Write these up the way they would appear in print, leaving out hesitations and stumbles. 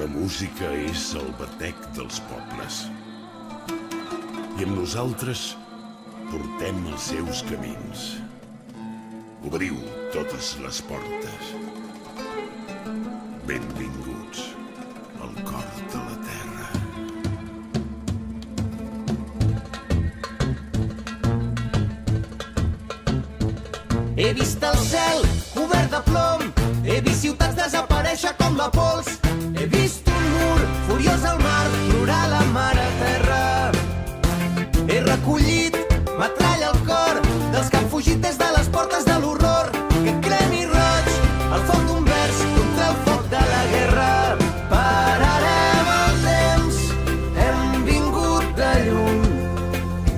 música és el batec dels pobles. I amb nosaltres portem els seus camins. Obriu totes les portes. Benvinguts al cor de la terra. He vist el cel cobert de plom, he vist ciutats desaparèixer com la pols, he vist un mur furiós al mar, plorar la mare terra. He recollit metralla al cor dels que han fugit des de les portes de l'horror, que cremi roig al foc d'un vers contra el foc de la guerra. Pararem el temps, hem vingut de lluny,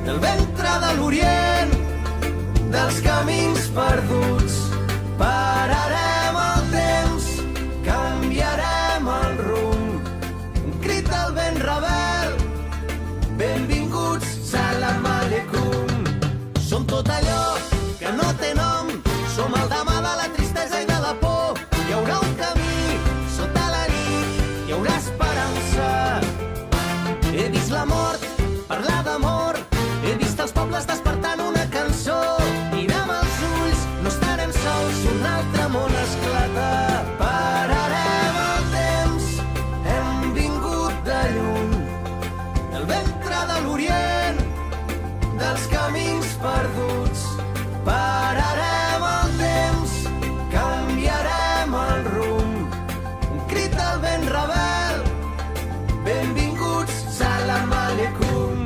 del ventre de l'Orient, dels camins perduts. Pararem el temps, canviarem el rumb, un crit al vent rebel, benvinguts, salam aleikum. Som tot allò que no té nom, som el demà de la tristesa i de la por. Hi haurà un camí sota la nit, hi haurà esperança. He vist la mort parlar d'amor, he vist els pobles despertant una cançó. Mirem els ulls, no estarem sols, un altre món esclata. Pararem el temps, hem vingut de lluny, del ventre de l'Orient, dels camins perduts. Pararem el temps, canviarem el rumb, un crit al vent rebel, benvinguts, salam aleikum.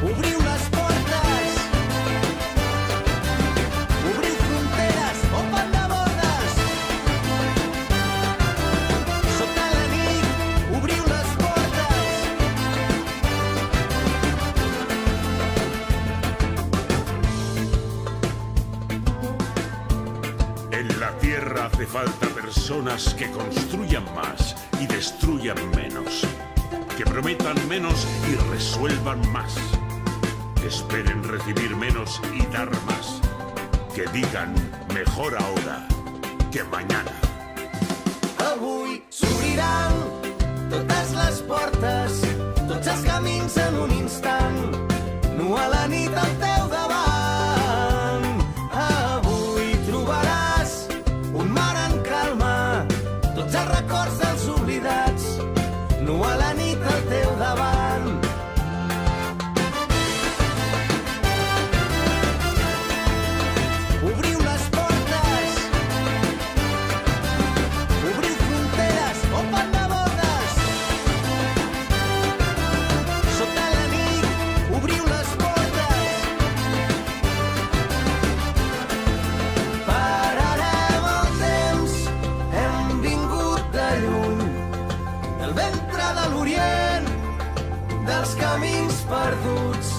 Obriu les portes, obriu fronteres, open de bordes. Sota la nit, obriu les portes. En la tierra hace falta personas que construyan más y destruyan menos, que prometan menos y resuelvan más, que esperen recibir menos y dar más, que digan mejor ahora que mañana. Avui s'obriran totes les portes, tots els camins en un instant, nu a la nit al teu davant. Avui trobaràs un mar en calma, tots els records dels oblidats, nu a la nit al teu davant. Obriu les portes, obriu fronteres, open de bordes. Sota la nit, obriu les portes. Pararem el temps, hem vingut de lluny, del ventre de l'Orient, dels camins perduts.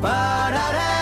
Pararem